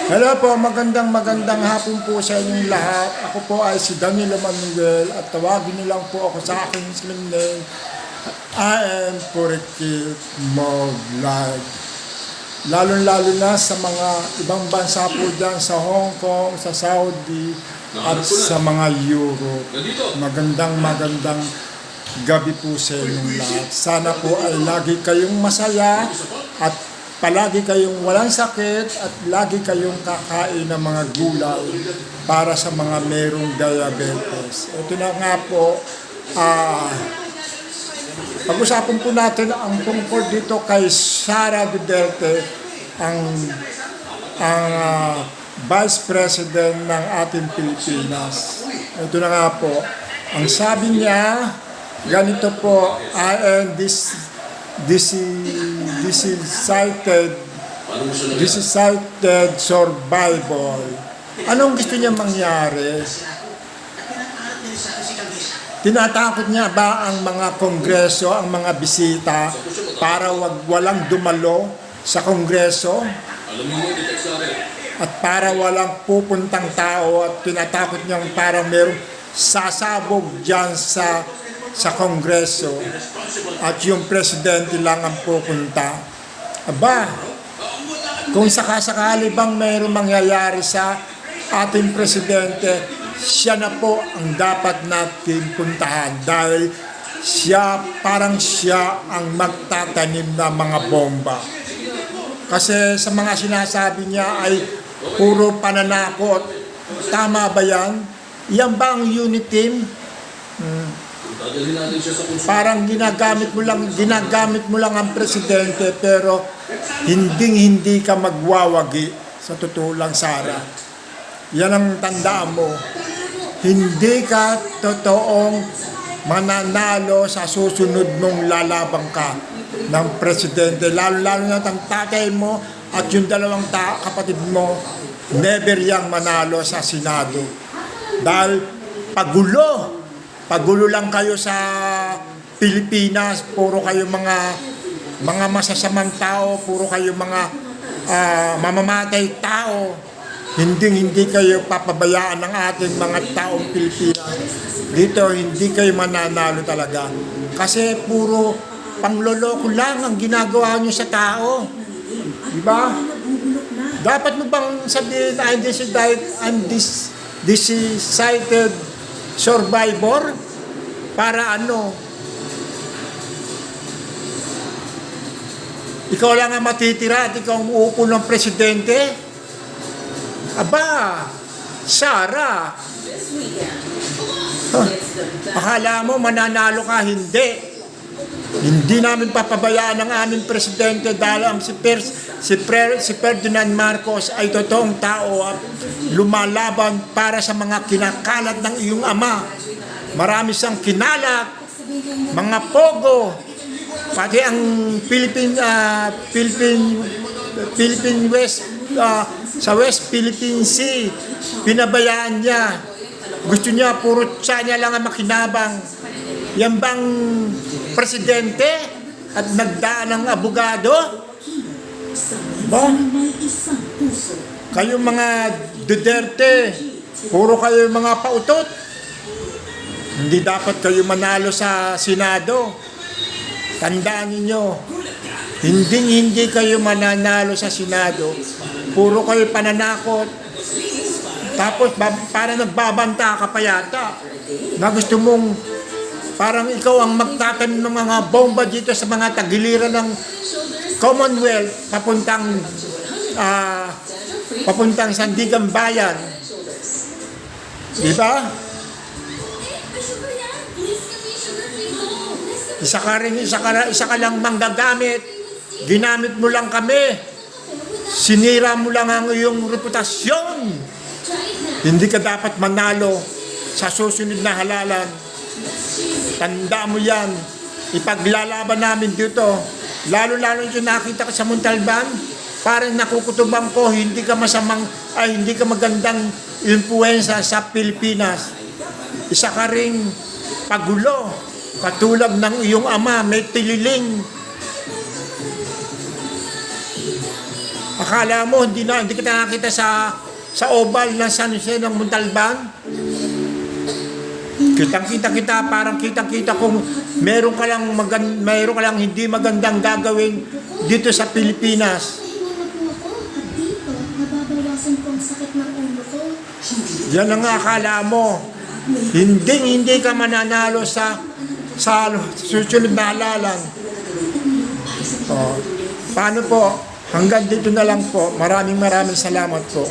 Hello po, magandang hapon po sa inyong lahat. Ako po ay si Danilo Manuel at tawagin niyo lang po ako sa aking slim name. I am Purikit Moglad. Lalo-lalo na sa mga ibang bansa po dyan, sa Hong Kong, sa Saudi, at sa mga Europe. Magandang gabi po sa inyong lahat. Sana po ay lagi kayong masaya at palagi kayong walang sakit at lagi kayong kakain ng mga gulay para sa mga merong diabetes. Ito na nga po, pag-usapan po natin ang tungkol dito kay Sara Duterte, ang Vice President ng ating Pilipinas. Ito na nga po, ang sabi niya, ganito po, I am decided survival. Anong gusto niya mangyari? Tinatakot niya ba ang mga kongreso, ang mga bisita para walang dumalo sa kongreso? At para walang pupuntang tao at tinatakot niyang para merong sasabog dyan sa kongreso at yung presidente lang ang pupunta. Aba, kung sakasakali bang mayroong mangyayari sa ating presidente, siya na po ang dapat natin puntahan dahil parang siya ang magtatanim ng mga bomba. Kasi sa mga sinasabi niya ay puro pananakot. Tama ba yan? Yan ba ang unity team? Parang ginagamit mo lang ang presidente pero hindi ka magwawagi. Sa totoo lang, Sara, yan ang tandaan mo. Hindi ka totoong mananalo sa susunod mong lalabang ka ng presidente, lalo na ang tatay mo at yung dalawang kapatid mo, never yang manalo sa Senado dahil pagulo lang kayo sa Pilipinas. Puro kayo mga masasamang tao, puro kayo mga mamamatay tao. Hindi kayo papabayaan ng ating mga taong Pilipinas. Dito hindi kayo mananalo talaga. Kasi puro pangloloko lang ang ginagawa nyo sa tao. Diba? Dapat mo bang sabihin, I'm decided survivor? Para ano? Ikaw lang ang matitira at ikaw ang uupo ng presidente? Aba, Sara, akala mo mananalo ka? Hindi namin papabayaan ang aming presidente dahil si Ferdinand Marcos ay totoong tao at lumalaban para sa mga kinakalat ng iyong ama. Marami siyang kinalat, mga pogo, pati ang Philippine West, sa West Philippine Sea, pinabayaan niya. Gusto niya, puro siya niya lang ang makinabang. Yan bang presidente at nagdaan ng abogado? Ba? Kayong mga Duterte, puro kayo mga pautot. Hindi dapat kayo manalo sa Senado. Tandaan niyo, hindi kayo mananalo sa Senado. Puro kayo pananakot. Tapos para nagbabanta ka pa yata na gusto mong parang ikaw ang magtatanim ng mga bomba dito sa mga tagiliran ng Commonwealth papuntang Sandigan Bayan. Diba? Isa ka lang manggagamit. Ginamit mo lang kami. Sinira mo lang ang iyong reputasyon. Hindi ka dapat manalo sa susunod na halalan. Tanda mo yan. Ipaglalaban namin dito. Lalo yung nakita ka sa Montalban, parang nakukutubang ko, hindi ka magandang influensya sa Pilipinas. Isa ka ring pagulo. Katulad ng iyong ama, may tililing. Akala mo hindi kita nakita sa oval ng San Jose ng Montalban? Kitang-kita kita, parang kitang-kita kung meron ka lang hindi magandang gagawin dito sa Pilipinas. Nababawasan po ang sakit ng ulo ko. Yan ang akala mo. Hindi ka mananalo sa susunod na halalan. Paano po? Hanggang dito na lang po. Maraming salamat po.